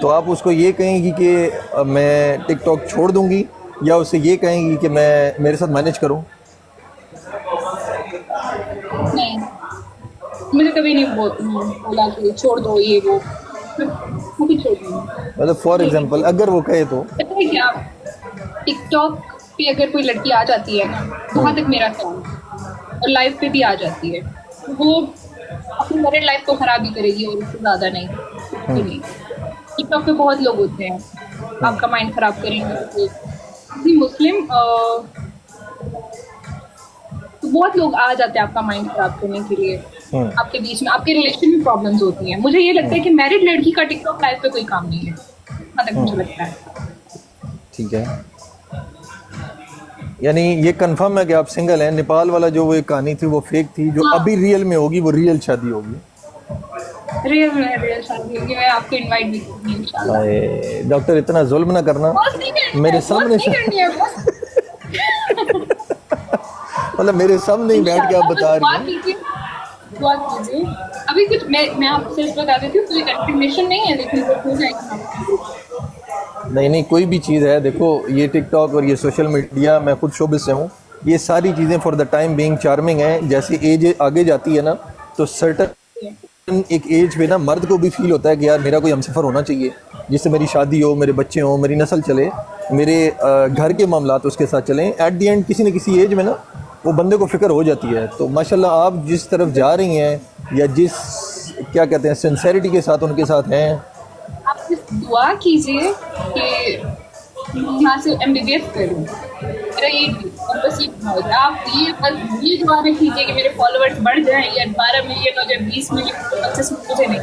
तो आप उसको ये कहेंगी कि मैं टिकटॉक छोड़ दूंगी, या उससे ये कहेंगी कि मैं मेरे साथ मैनेज करूं? नहीं, मुझे कभी नहीं बोला कि छोड़ दो ये वो, मैं भी छोड़ दूंगी। मतलब फॉर एग्जांपल अगर वो कहे तो। पता है क्या, टिकटॉक पे अगर कोई लड़की आ जाती है ना, वहाँ तक मेरा काम, और लाइफ पे भी आ जाती है, तो वो अपनी मैरिड लाइफ को खराब ही करेगी और उससे ज़्यादा नहीं, कुछ भी नहीं। टिकटॉक पे बहुत लोग होते हैं आपका माइंड खराब करेंगे। तो मुस्लिम तो बहुत लोग आ जाते हैं आपका माइंड खराब करने के लिए, आपके बीच में आपके रिलेशन में प्रॉब्लम्स होती हैं। मुझे ये लगता है कि मैरिड लड़की का टिकटॉक लाइफ पे कोई काम नहीं है, जहाँ तक मुझे लगता है। ठीक है, यानी ये कंफर्म है कि आप सिंगल हैं। नेपाल वाला जो वो एक कहानी थी वो फेक थी, जो हाँ। अभी रियल में होगी वो रियल शादी होगी। रियल शादी होगी, मैं आपको इनवाइट भी करूंगी इंशाल्लाह। अरे डॉक्टर इतना जुल्म ना करना मेरे सामने से। मतलब मेरे सामने ही बैठ के आप बता रही हैं। दुआ कीजिए। अभी कुछ मैं आपसे बता देती हूँ, कोई कंफर्मेशन नहीं है, लेकिन वो हो जाएगा। नहीं, कोई भी चीज़ है, देखो ये टिकटॉक और ये सोशल मीडिया, मैं खुद शोबिस से हूँ, ये सारी चीज़ें for the time being charming है। जैसे एज आगे जाती है ना, तो सर्टन एक एज पे ना मर्द को भी फील होता है कि यार मेरा कोई हमसफ़र होना चाहिए जिससे मेरी शादी हो, मेरे बच्चे हों, मेरी नस्ल चले, मेरे घर के मामलात उसके साथ चलें। एट दी एंड किसी न किसी एज में ना वो बंदे को फ़िक्र हो जाती है। तो माशाल्लाह आप जिस तरफ जा रही हैं, या जिस क्या कहते हैं सिंसेरिटी के साथ उनके साथ हैं, आप सिर्फ दुआ कीजिए कि यहाँ से MBBS करूँ, मेरा ये और बस ये दुआ है। आप ये दुआ में कीजिए कि मेरे फॉलोअर्स बढ़ जाएं, या 12 मिलियन हो जाए, 20 मिलियन, 25 मिलियन, मुझे नहीं।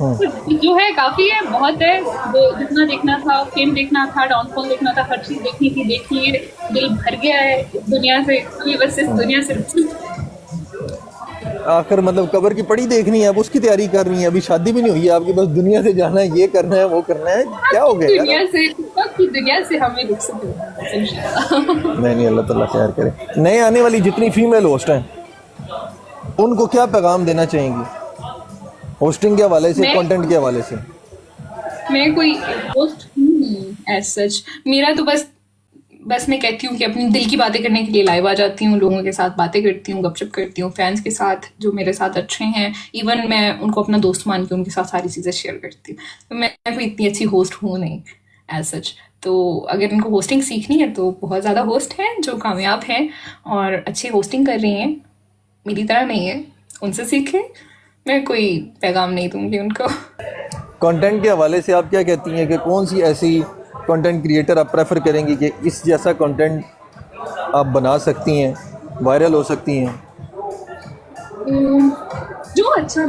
तो जो है काफ़ी है, बहुत है। वो जितना देखना था, फेम देखना था, डाउनफॉल देखना था, हर चीज़ देखनी थी, देख लिए, दिल भर गया है इस दुनिया से, तो बस इस दुनिया से आखिर मतलब कब्र की पड़ी देखनी है, अब उसकी तैयारी कर रही हैं। अभी शादी भी नहीं हुई है आपकी, बस दुनिया से जाना है, ये करना है, वो करना है, क्या हो गया दुनिया से हमें रुखसत होना है इंशाल्लाह। नहीं, अल्लाह ताला खैर करे। नए आने वाली जितनी फीमेल होस्ट हैं उनको क्या पैगाम देना चाहेंगी, होस्टिंग के हवाले से, कंटेंट के हवाले से? मैं कोई होस्ट हूँ एज सच, मेरा तो बस मैं कहती हूँ कि अपनी दिल की बातें करने के लिए लाइव आ जाती हूँ, लोगों के साथ बातें करती हूँ, गपशप करती हूँ, फैंस के साथ जो मेरे साथ अच्छे हैं, इवन मैं उनको अपना दोस्त मान के उनके साथ सारी चीज़ें शेयर करती हूँ। तो मैं कोई इतनी अच्छी होस्ट हूँ नहीं एज सच। तो अगर इनको होस्टिंग सीखनी है तो बहुत ज़्यादा होस्ट हैं जो कामयाब हैं और अच्छी होस्टिंग कर रही हैं, मेरी तरह नहीं है, उनसे सीखें। मैं कोई पैगाम नहीं दूंगी उनको। कंटेंट के हवाले से आप क्या कहती हैं कि कौन सी ऐसी कंटेंट क्रिएटर आप प्रेफर करेंगी कि इस जैसा कंटेंट आप बना सकती हैं, वायरल हो सकती हैं? जो अच्छा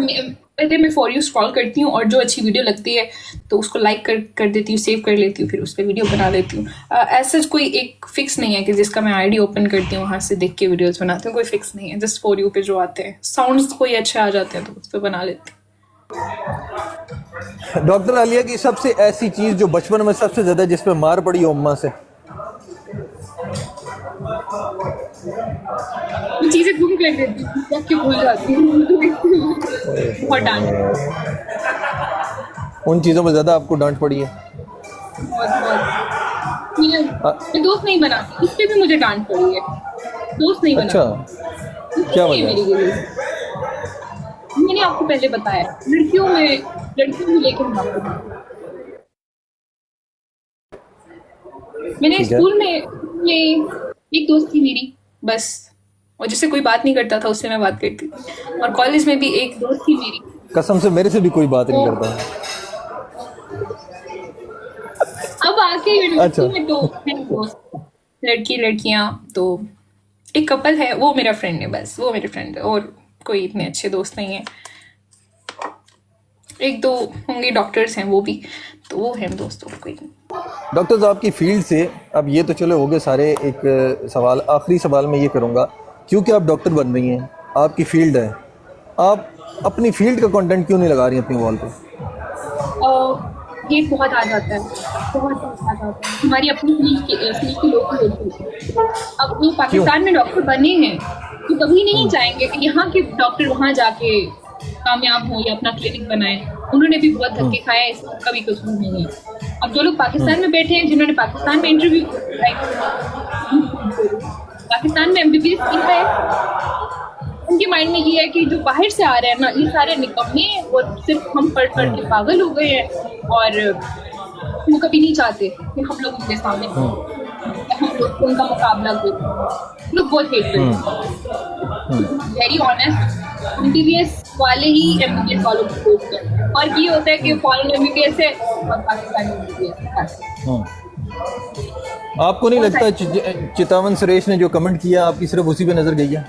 पहले मैं फॉर यू स्क्रॉल करती हूँ और जो अच्छी वीडियो लगती है तो उसको लाइक कर देती हूँ, सेव कर लेती हूँ, फिर उस पर वीडियो बना देती हूँ। ऐसा कोई एक फिक्स नहीं है कि जिसका मैं आईडी ओपन करती हूँ वहाँ से देख के वीडियोस बनाती हूँ, कोई फिक्स नहीं है। जस्ट फॉर यू पे जो आते हैं साउंड्स कोई अच्छे आ जाते हैं तो उस पर बना लेती हूँ। डॉक्टर आलिया की सबसे ऐसी चीज़ जो बचपन में सबसे ज़्यादा जिस पे मार पड़ी हो अम्मा से? मैं चीज़ें गुम कर देती हूँ, रख के भूल जाती हूँ। बहुत डांट, उन चीज़ों में ज़्यादा आपको डांट पड़ी है? बहुत। मैं दोस्त नहीं बनाती, इस पे भी मुझे डांट पड़ी है। दोस्त नहीं अच्छा, बनाती, क्या ये वजह? मेरी गिरी। मैंने आपको पहले बताया, लड़कियों में लेकर हम आपको बताते हैं। मैंने ठीक है। स्कूल में एक दोस्त थी मेरी बस, और जिससे कोई बात नहीं करता था उससे मैं बात करती थी। और कॉलेज में भी एक दोस्त थी मेरी। कसम से मेरे से भी कोई बात नहीं करता। अब आके अच्छा। यूनिवर्सिटी में तो है दोस्त, लड़कियां तो एक कपल है, वो मेरा फ्रेंड है, बस वो मेरे फ्रेंड है, और कोई इतने अच्छे दोस्त नहीं है। एक दो होंगे डॉक्टर्स हैं वो भी, तो वो हैं दोस्तों, कोई नहीं। डॉक्टर्स आपकी फील्ड से, अब ये तो चलो हो गए सारे, एक सवाल, आखिरी सवाल मैं ये करूँगा, क्योंकि आप डॉक्टर बन रही हैं, आपकी फील्ड है, आप अपनी फील्ड का कंटेंट क्यों नहीं लगा रही अपनी वॉल पे? ये बहुत आ जाता है, बहुत आ जाता है। हमारी अपनी फील्ड के लोग होते हैं। अब वो पाकिस्तान में डॉक्टर बने हैं तो कभी नहीं चाहेंगे कि यहाँ के डॉक्टर वहाँ जाके कामयाब हों या अपना क्लिनिक बनाएं। उन्होंने भी बहुत धक्के खाए हैं, इसमें उनका भी कसूर नहीं है। अब जो लोग पाकिस्तान में बैठे हैं, जिन्होंने पाकिस्तान में इंटरव्यू पाकिस्तान में MBBS किया है, उनके माइंड में ये है कि जो बाहर से आ रहे हैं ना, ये सारे निकम्मे हैं और सिर्फ हम पढ़ के पागल हो गए हैं, और वो कभी नहीं चाहते कि हम लोग उनके सामने हम लोग उनका मुकाबला करें। लोग बहुत हेट करते हैं, वेरी ऑनेस्ट। MBBS वाले ही MBBS वालों को खोज करते हैं, और ये होता है कि फॉरेन MBBS है और पाकिस्तानी MBBS है। आपको नहीं लगता चितावन सुरेश ने जो कमेंट किया आपकी सिर्फ उसी पे नजर गई है?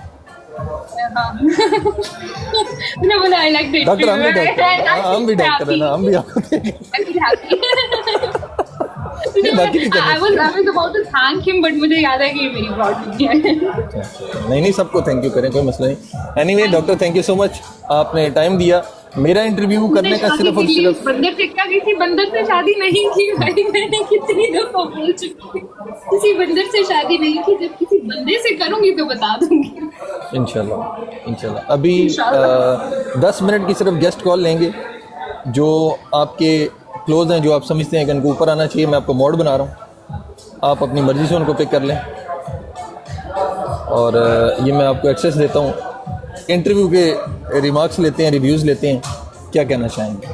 हाँ। मैंने बोला आई लाइक दैट। डॉक्टर हम भी डॉक्टर, हम भी डॉक्टर है ना, हम भी आपको बाकी भी I was about to thank him, but मुझे याद है कि ये मेरी प्रॉब्लम है। नहीं, सबको थैंक यू करें, कोई मसला नहीं। Anyway doctor, thank you so much, आपने टाइम दिया। मेरा इंटरव्यू करने का सिर्फ और सिर्फ बंदर से क्या की, बंदर से शादी नहीं की भाई, मैंने कितनी दफा बोल चुकी हूँ, किसी बंदर से शादी नहीं की। जब किसी बंदे से करूंगी तो बता दूंगी इंशाल्लाह। अभी 10 मिनट की सिर्फ गेस्ट कॉल लेंगे, जो आपके क्लोज हैं, जो आप समझते हैं कि उनको ऊपर आना चाहिए। मैं आपको मोड बना रहा हूँ, आप अपनी मर्ज़ी से उनको पिक कर लें, और ये मैं आपको एक्सेस देता हूँ। इंटरव्यू के रिमार्क्स लेते हैं, रिव्यूज़ लेते हैं, क्या कहना चाहेंगे?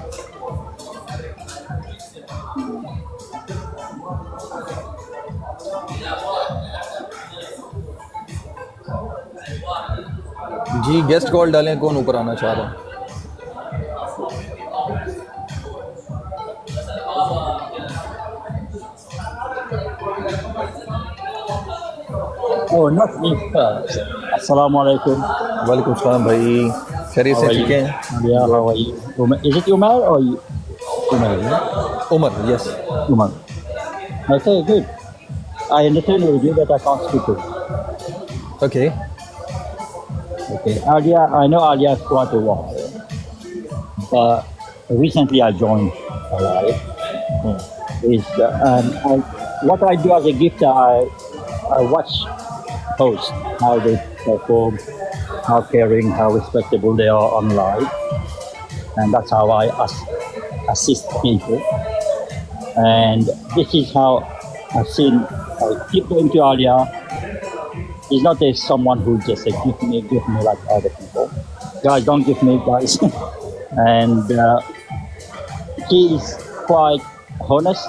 जी गेस्ट कॉल डालें, कौन ऊपर आना चाह रहा है? Oh, not me first. Assalamualaikum. वालेकुम सलाम भाई, खैरियत से? ठीक हैं? Yeah, how are you? Is it Umar or you? Umar? Yeah? Umar, yes. Umar. Okay, good. I understand your review, but I can't speak to you. Okay. Okay. Alia, I know Alia is quite a while, but recently I joined Alive. What I do as a gifter, I watch hosts, how they perform, how caring, how respectable they are on live, and that's how I assist people. And this is how I've seen. I keep going to Alia. He's not a someone who just give me like other people. Guys, don't give me, guys. And he is quite honest,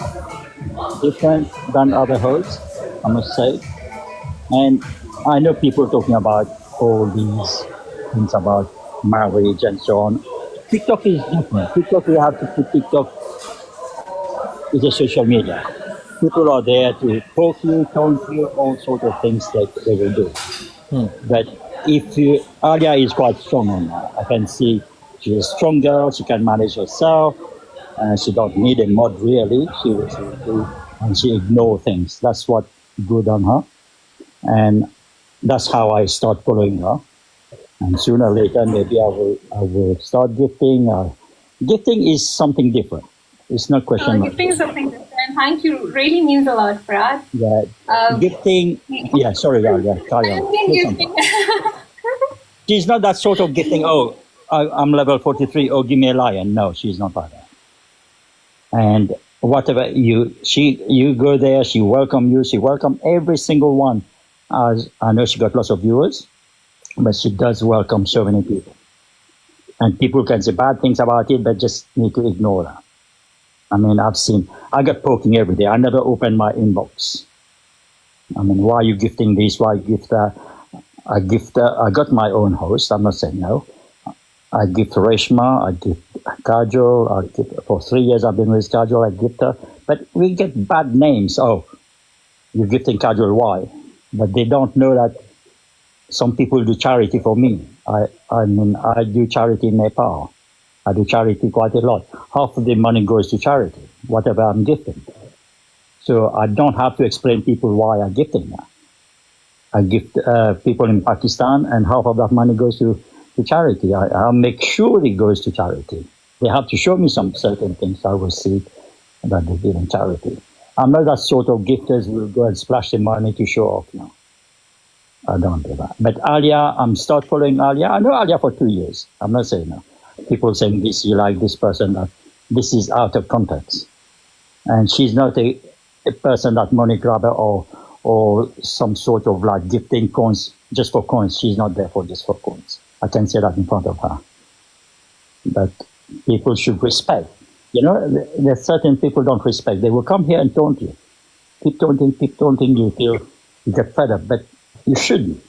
different than other hosts, I must say. And I know people talking about all these things about marriage and so on. TikTok is different. TikTok, you have to put TikTok is a social media. People are there to poke you, taunt you, all sorts of things that they will do. But if you, Alia is quite strong on that. I can see she's a strong girl. She can manage herself. She don't need a mod really. She will do, and she ignore things. That's what good on her, and that's how I start following her. And sooner or later, maybe I will start gifting. Gifting is something different. It's not question of Gifting is something different. Thank you. Really means a lot, Farad. gifting. Yeah, sorry, carry on. Say something. Gifting. She's not that sort of gifting. Oh, I'm level 43. Oh, give me a lion. No, she's not like that. And whatever you go there, she welcome you. She welcome every single one. As I know, she got lots of viewers, but she does welcome so many people. And people can say bad things about it, but just need to ignore that. I mean, I got poking every day. I never open my inbox. I mean, why are you gifting this? Why gift that? I got my own host. I'm not saying no. I gift Reshma. I gift Kajol. For 3 years I've been with Kajol. I gift her. But we get bad names. Oh, you're gifting Kajol. Why? But they don't know that some people do charity for me. I mean, I do charity in Nepal. I do charity quite a lot. Half of the money goes to charity, whatever I'm gifting. So I don't have to explain people why I'm gifting that. I gift people in Pakistan, and half of that money goes to charity. I'll make sure it goes to charity. They have to show me some certain things. I will see that they give in charity. I'm not that sort of gifters who will go and splash the money to show off now. I don't do that. But Alia, I'm start following Alia. I know Alia for 2 years. I'm not saying no. People saying this, you like this person, that this is out of context. And she's not a person that money grabber or some sort of like gifting coins just for coins. She's not there for just for coins. I can say that in front of her. But people should respect. You know, there's certain people don't respect. They will come here and taunt you. Keep taunting you till you get fed up. But you shouldn't.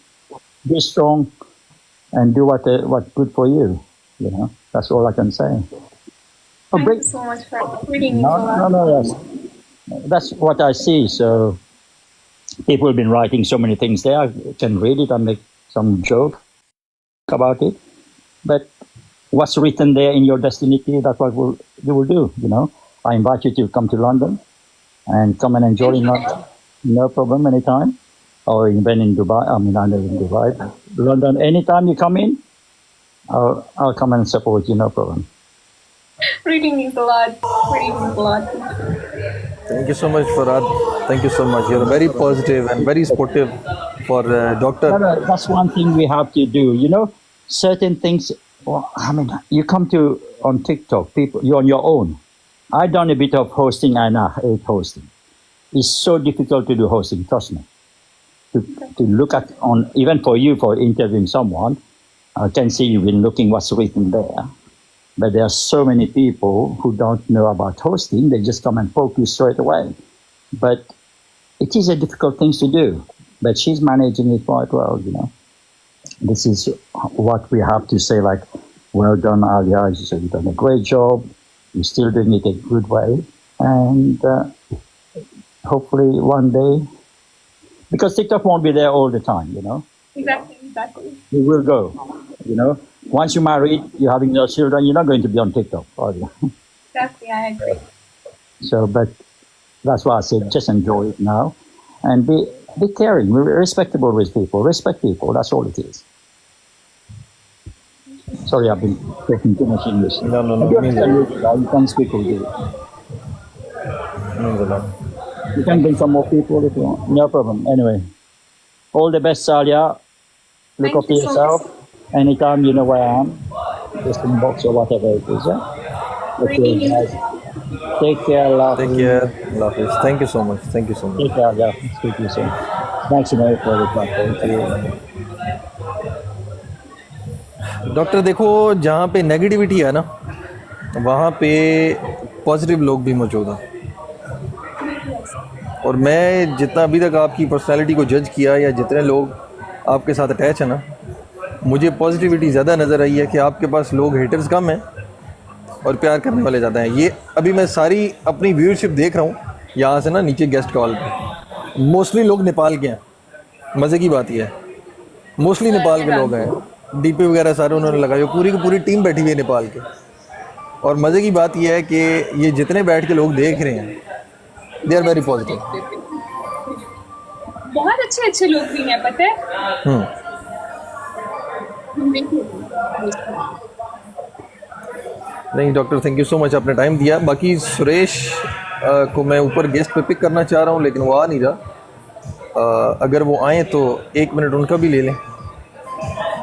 Be strong and do what's good for you. You know, that's all I can say. Thank you so much for reading me. No, that's what I see. So people have been writing so many things there. I can read it and make some joke about it. But what's written there in your destiny, that's what you will do, you know. I invite you to come to London and come and enjoy in London. No problem, anytime. Or even in Dubai. I mean, I live in Dubai. London, anytime you come in, I'll come and support you, no problem. Reading means a lot. Reading means a lot. Thank you so much, Farad. Thank you so much. You're very positive and very supportive for Doctor. No, that's one thing we have to do. You know, certain things. Well, I mean, you come on TikTok, people, you're on your own. I've done a bit of hosting and I hate hosting. It's so difficult to do hosting, trust me. To look at even for you, for interviewing someone, I can see you've been looking what's written there. But there are so many people who don't know about hosting. They just come and poke you straight away. But it is a difficult thing to do. But she's managing it quite well, you know. This is what we have to say, like, well done, Alia. You've done a great job. You're still doing it a good way. And hopefully one day, because TikTok won't be there all the time, you know. Exactly. You will go, you know. Once you're married, you're having your children, you're not going to be on TikTok, are you? Exactly, I agree. So, but that's why I said just enjoy it now. And be caring, be respectable with people. Respect people, that's all it is. Sorry, I've been talking too much English. No. You can speak Urdu. Means a lot. You can bring some more people if you want. No problem. Anyway, all the best, Salia. Look Thank after you so yourself. much. Anytime you know where I am. Just inbox or whatever it is. Yeah? Okay, guys. Take care. Love. Take care. Love you. Thank you so much. Thank you so much. Take care. Yeah. Speak to you soon. Thanks, for the platform. Thank you. Doctor देखो, जहाँ पे negativity है ना, वहाँ पे positive लोग भी मौजूद हैं. और मैं जितना अभी तक आपकी पर्सनालिटी को जज किया या जितने लोग आपके साथ अटैच हैं ना, मुझे पॉजिटिविटी ज़्यादा नज़र आई है कि आपके पास लोग हेटर्स कम हैं और प्यार करने वाले ज़्यादा हैं. ये अभी मैं सारी अपनी व्यूअरशिप देख रहा हूँ, यहाँ से ना नीचे गेस्ट कॉल पे मोस्टली लोग नेपाल के हैं। मज़े की बात यह है मोस्टली नेपाल के लोग हैं। डीपी वगैरह सारे उन्होंने लगाए, पूरी की पूरी टीम बैठी हुई है नेपाल के। और मज़े की बात यह है कि ये जितने बैठ के लोग देख रहे हैं दे आर वेरी पॉजिटिव। बहुत अच्छे अच्छे लोग भी हैं पता है। नहीं doctor, thank you so much, आपने टाइम दिया। बाकी सुरेश को मैं ऊपर गेस्ट पे पिक करना चाह रहा हूँ लेकिन वो आ नहीं रहा। अगर वो आए तो 1 मिनट उनका भी ले लें।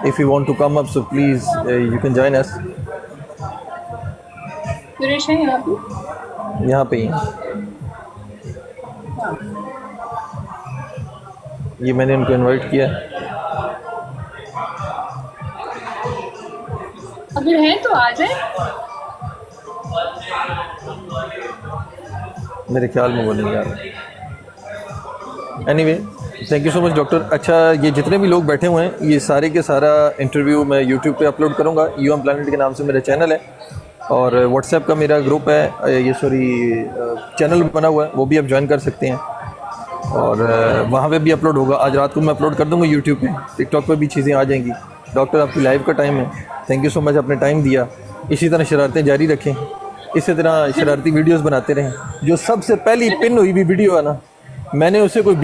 If you want to come up so please you can join us. Suresh है यहाँ पे ही हैं। ये मैंने उनको इनवाइट किया। अगर है तो आ जाए। मेरे ख्याल में वो नहीं आ रहा। Anyway thank you so much doctor. अच्छा, ये जितने भी लोग बैठे हुए हैं ये सारे के सारा इंटरव्यू मैं यूट्यूब पे अपलोड करूँगा। यूएम प्लैनेट के नाम से मेरा चैनल है और व्हाट्सएप का मेरा ग्रुप है, ये चैनल बना हुआ है, वो भी आप ज्वाइन कर सकते हैं। और वहाँ पे भी अपलोड होगा। आज रात को मैं अपलोड कर दूँगा यूट्यूब पे, टिकटॉक पे भी चीज़ें आ जाएंगी। डॉक्टर आपकी लाइव का टाइम है, थैंक यू सो मच, आपने टाइम दिया। इसी तरह शरारतें जारी रखें, इसी तरह शरारती वीडियोस बनाते रहें। जो सबसे पहली पिन हुई भी वीडियो है ना, मैंने उसे कोई